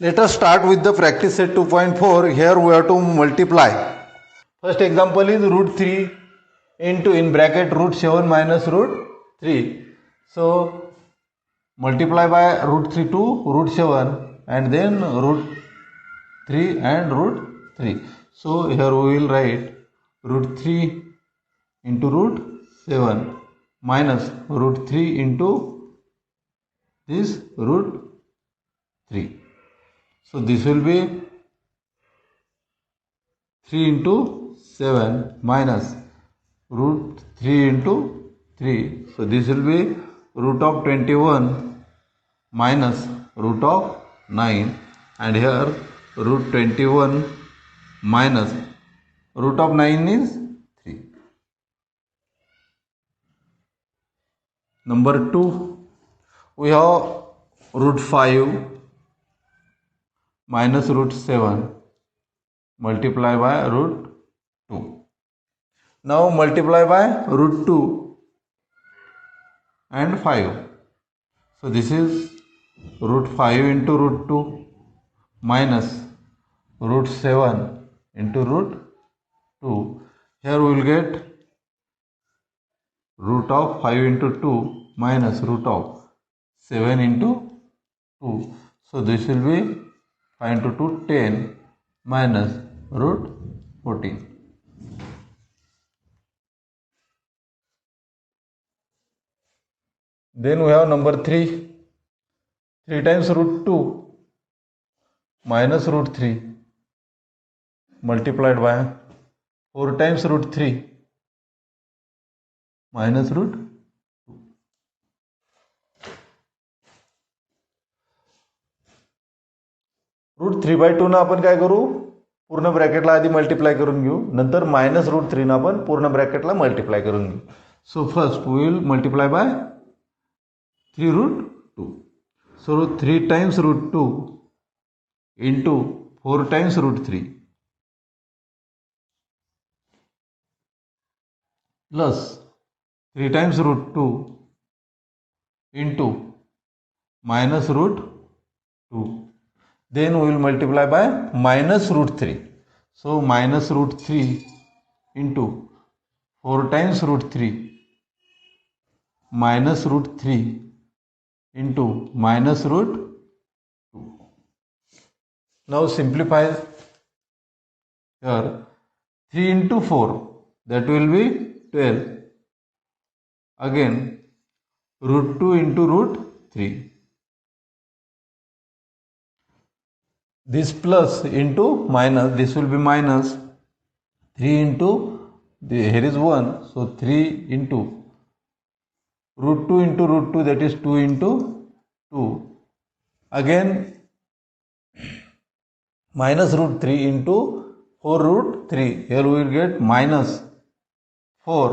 Let us start with the practice set 2.4. Here we have to multiply. First example is root 3 into in bracket root 7 minus root 3. So multiply by root 3 to root 7 and then root 3 and root 3. So here we will write root 3 into root 7 minus root 3 into this root 3. So this will be 3 into 7 minus root 3 into 3. So this will be root of 21 minus root of 9, and here root 21 minus root of 9 is 3. Number 2, we have root 5 minus root 7 multiply by root 2. Now multiply by root 2 and 5. So this is root 5 into root 2 minus root 7 into root 2. Here we will get root of 5 into 2 minus root of 7 into 2. So this will be 5 into 2, 10 minus root 14. Then we have number 3. 3 times root 2 minus root 3 multiplied by 4 times root 3 minus root 2. Root 3 bye 2 ना आपण काय करू, पूर्ण ब्रॅकेटला आधी multiply करून घेऊ, नंतर minus root 3 ना आपण पूर्ण ब्रॅकेटला मल्टिप्लाय करून घेऊ. So first we will multiply by 3 root 2. सो 3 times root 2 into 4 times root 3 plus 3 times root 2 into minus root 2. Then we will multiply by minus root 3. So minus root 3 into 4 times root 3 minus root 3 into minus root 2. Now simplify here. 3 into 4, that will be 12. Again root 2 into root 3. This plus into minus, this will be minus 3 into, here is 1, so 3 into root 2 into root 2, that is 2 into 2. Again minus root 3 into 4 root 3, here we will get minus 4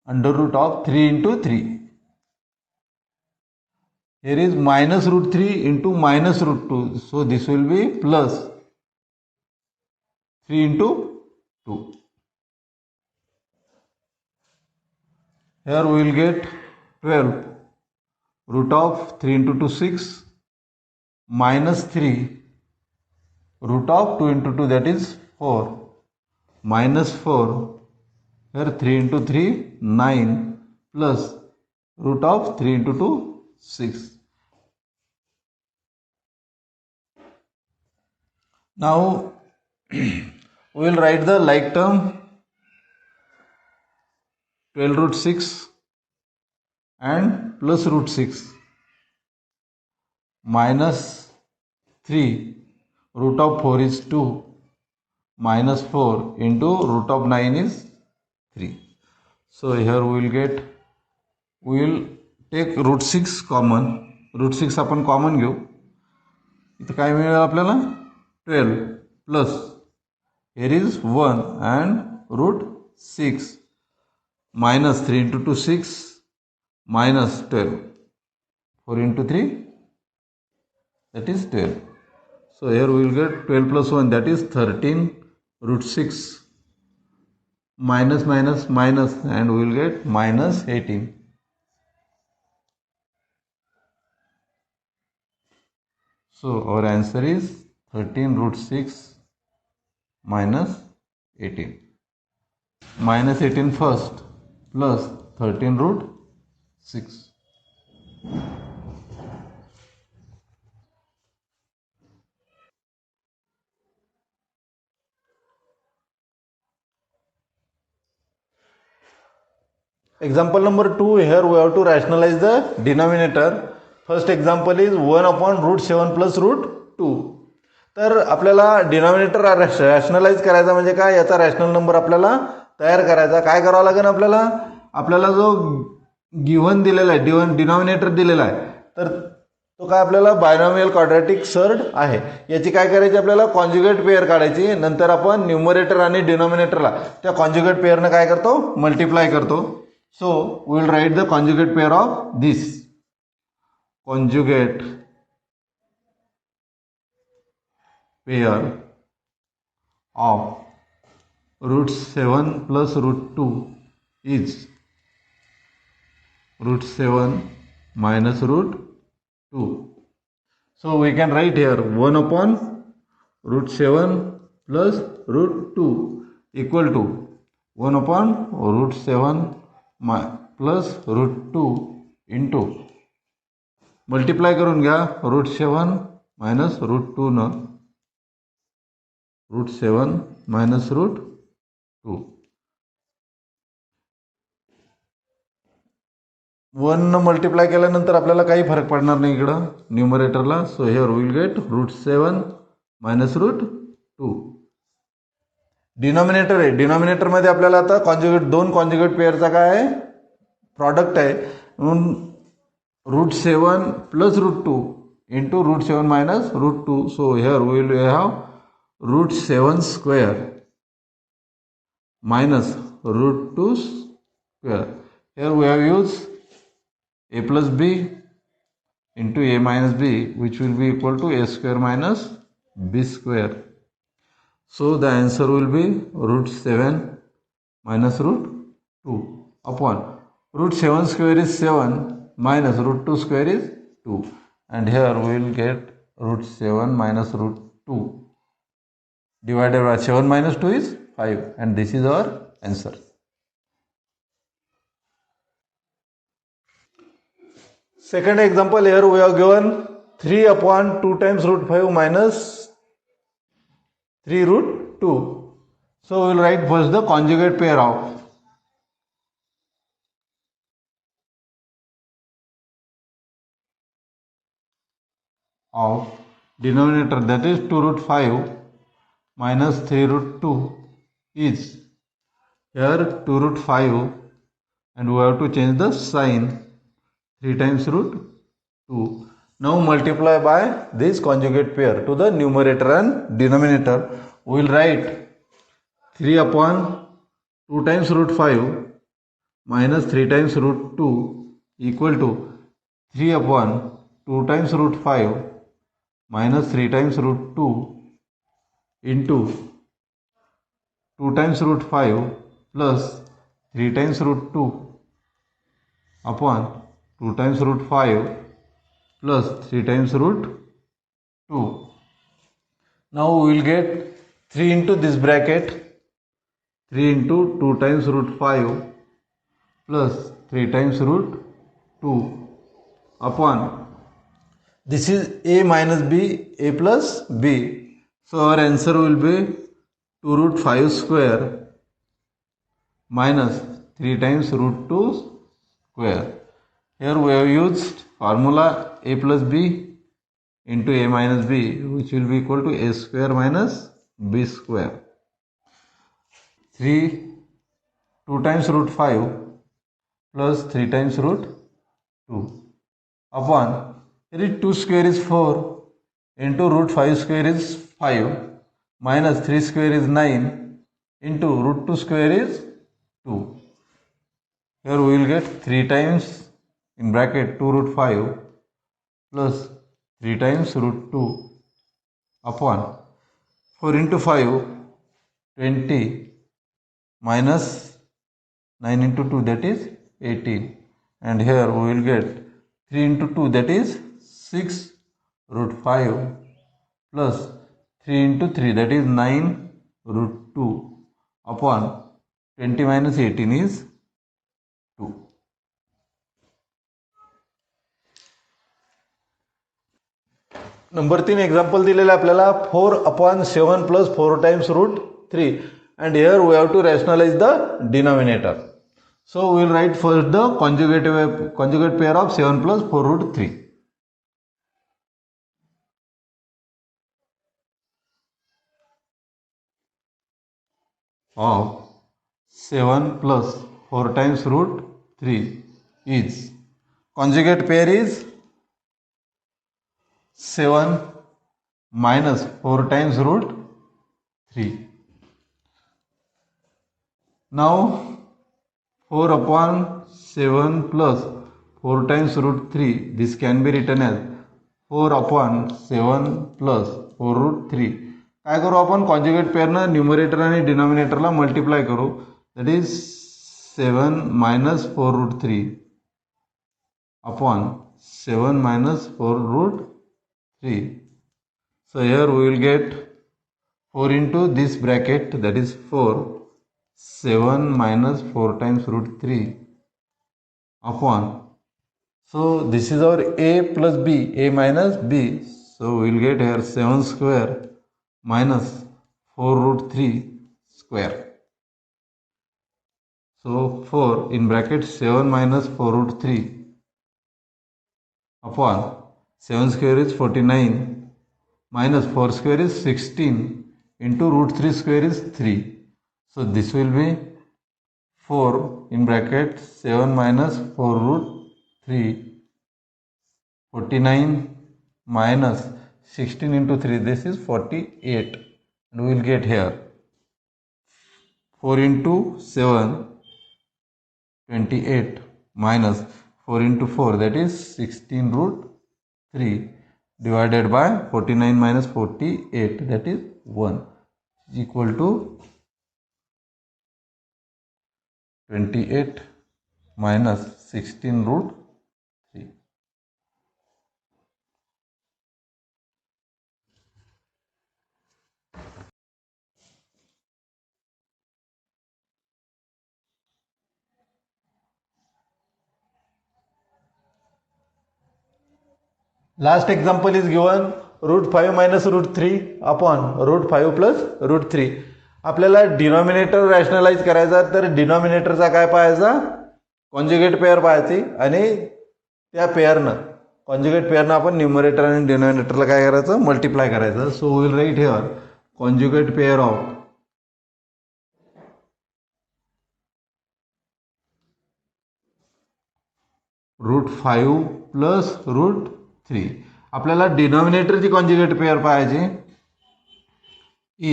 under root of 3 into 3. Here is minus root 3 into minus root 2. So this will be plus 3 into 2. Here we will get 12. Root of 3 into 2, 6. Minus 3. Root of 2 into 2, that is 4. Minus 4. Here 3 into 3, 9. Plus root of 3 into 2, 6. Now we will write the like term 12 root 6 and plus root 6 minus 3 root of 4 is 2 minus 4 into root of 9 is 3. So here we will get, we will take root 6 common. root 6 आपण common घेऊ. इथं काय मिळेल आपल्याला 12 plus here is 1 and root 6 minus 3 into 2, 6 minus 12, 4 into 3, that is 12. So here we will get 12 plus 1, that is 13 root 6 minus minus minus, and we will get minus 18. So our answer is 13 root 6 minus 18. Minus 18 first plus 13 root 6. Example number 2, here we have to rationalize the denominator. First example is 1 upon root 7 plus root 2. तर आपल्याला denominator rationalise करायचा म्हणजे काय, याचा rational number आपल्याला तयार करायचा. काय करावं लागेल आपल्याला जो गिव्हन दिलेला आहे, डिनॉमिनेटर दिलेला आहे, तर तो काय आपल्याला बायनॉमियल क्वाड्रॅटिक सर्ड आहे. याची काय करायची, आपल्याला कॉन्ज्युगेट पेअर काढायची. नंतर आपण न्यूमरेटर आणि डिनॉमिनेटरला त्या कॉन्ज्युगेट पेअरनं काय करतो, मल्टिप्लाय करतो. So we will write the conjugate pair of this. Conjugate pair of root 7 plus root 2 is root 7 minus root 2. So we can write here 1 upon root 7 plus root 2 equal to 1 upon root 7 plus root 2 into multiply करून घ्या root 7 minus root 2 न root 7 minus root 2. 1 न multiply केल्यानंतर आपल्याला काही फरक पडणार नाही इकडं न्यूमरेटरला. So here will get root 7 minus root 2. Denominator आहे, डिनॉमिनेटरमध्ये आपल्याला आता दोन कॉन्ज्युगेट पेअरचा काय आहे, प्रॉडक्ट आहे. म्हणून root 7 plus root 2 into root 7 minus root 2. So here we will have root 7 square minus root 2 square. Here we have use a plus b into a minus b, which will be equal to a square minus b square. So the answer will be root 7 minus root 2 upon root 7 square is 7 minus root 2 square is 2. And here we will get root 7 minus root 2 divided by 7 minus 2 is 5, and this is our answer. Second example, here we have given 3 upon 2 times root 5 minus 3 root 2. So we will write first the conjugate pair of denominator, that is 2 root 5 minus 3 root 2 is here 2 root 5, and we have to change the sign, 3 times root 2. Now multiply by this conjugate pair to the numerator and denominator. We will write 3 upon 2 times root 5 minus 3 times root 2 equal to 3 upon 2 times root 5 minus 3 times root 2 into 2 times root 5 plus 3 times root 2 upon 2 times root 5 plus 3 times root 2. Now we will get 3 into this bracket, 3 into 2 times root 5 plus 3 times root 2 upon, this is a minus b, a plus b. So our answer will be 2 root 5 square minus 3 times root 2 square. Here we have used formula a plus b into a minus b, which will be equal to a square minus b square. 2 times root 5 plus 3 times root 2 upon, here 2 square is 4 into root 5 square is 5 minus 3 square is 9 into root 2 square is 2. Here we will get 3 times in bracket 2 root 5 plus 3 times root 2 upon 4 into 5 20 minus 9 into 2, that is 18, and here we will get 3 into 2, that is 6 root 5 plus 3 into 3, that is 9 root 2 upon 20 minus 18 is 2. Number 3 example दिलेलं आपल्याला 4/7 plus 4 times root 3, and here we have to rationalize the denominator. So we will write first the conjugate pair of 7 plus 4 root 3. Of 7 plus 4 times root 3 is, conjugate pair is 7 minus 4 times root 3. Now 4/7 plus 4 times root 3, this can be written as 4/7 plus 4 root 3. काय करू आपण, conjugate पेअरनं numerator आणि डिनॉमिनेटरला multiply करू. That is 7 minus 4 root 3 upon 7 minus 4 root 3. So here we will get 4 into this bracket, that is 4, 7 minus 4 times root 3 upon, so this is our a plus b, a minus b, so we will get here 7 square minus 4 root 3 square. So 4 in bracket 7 minus 4 root 3 upon 7 square is 49 minus 4 square is 16 into root 3 square is 3. So this will be 4 in bracket 7 minus 4 root 3, 49 minus 16 into 3, this is 48, and we will get here 4 into 7, 28 minus 4 into 4, that is 16 root 3 divided by 49 minus 48, that is 1, equal to 28 minus 16 root 3. Last example is given root 5 minus root 3 upon root 5 plus root 3. आपल्याला denominator rationalise करायचा, तर डिनॉमिनेटरचा काय पाहायचा, conjugate pair पाहायची, आणि त्या पेअरनं conjugate पेअरनं आपण numerator आणि डिनॉमिनेटरला काय करायचं, मल्टिप्लाय करायचं. So will write here conjugate pair of root 5 plus root 3. आपल्याला डिनॉमिनेटरची कॉन्जुगेट पेअर पाहायची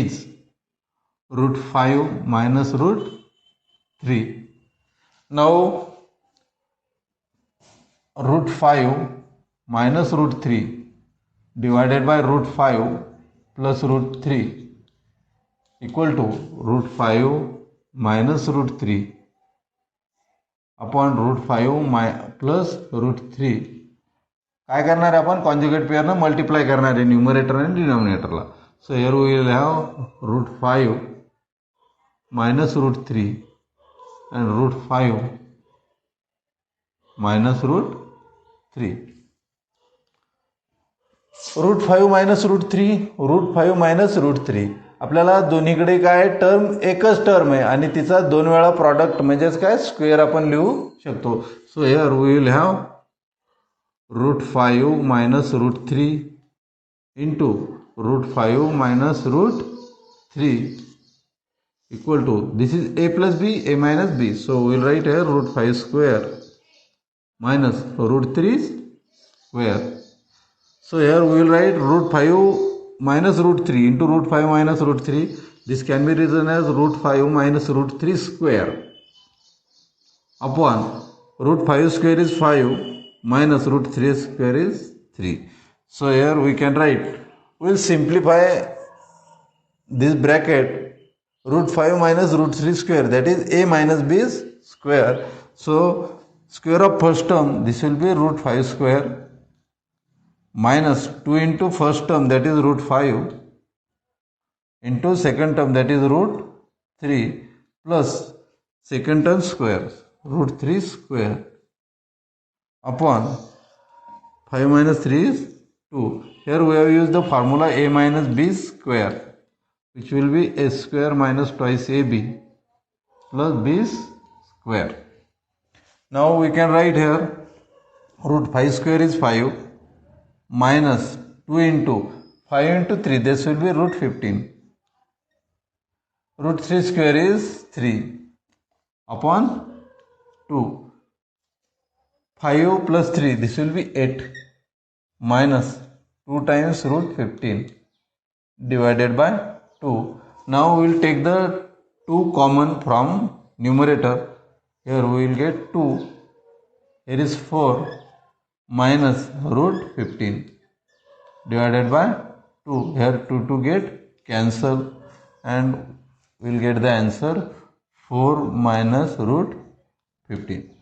is root 5 minus root 3. Now root 5 minus root 3 divided by root 5 plus root 3 equal to root 5 minus root 3 upon root 5 plus root 3. काय करणार आहे आपण, conjugate पेअरनं multiply करणार आहे numerator आणि डिनॉमिनेटरला. So here we will have root 5 minus root 3 and root 5 minus root 3. root 5 minus root 3, root 5 minus root 3. आपल्याला दोन्हीकडे काय टर्म एकच टर्म आहे आणि तिचा 2 वेळा प्रॉडक्ट म्हणजेच काय स्क्वेअर आपण लिहू शकतो. So here we will have root 5 minus root 3 into root 5 minus root 3 equal to, this is a plus b, a minus b, so we will write here root 5 square minus root 3 square. So here we will write root 5 minus root 3 into root 5 minus root 3, this can be written as root 5 minus root 3 square upon root 5 square is 5 minus root 3 square is 3. So here we can write, we will simplify this bracket, root 5 minus root 3 square, that is a minus b square. So square of first term, this will be root 5 square minus 2 into first term, that is root 5, into second term, that is root 3, plus second term square, root 3 square, upon 5 minus 3 is 2. Here we have used the formula a minus b square, which will be a square minus twice ab plus b square. Now we can write here root 5 square is 5 minus 2 into 5 into 3, this will be root 15. Root 3 square is 3 upon 2. 5 plus 3, this will be 8 minus 2 times root 15 divided by 2. Now we will take the 2 common from numerator. Here we will get 2. Here is 4 minus root 15 divided by 2. Here 2 get cancel and we will get the answer 4 minus root 15.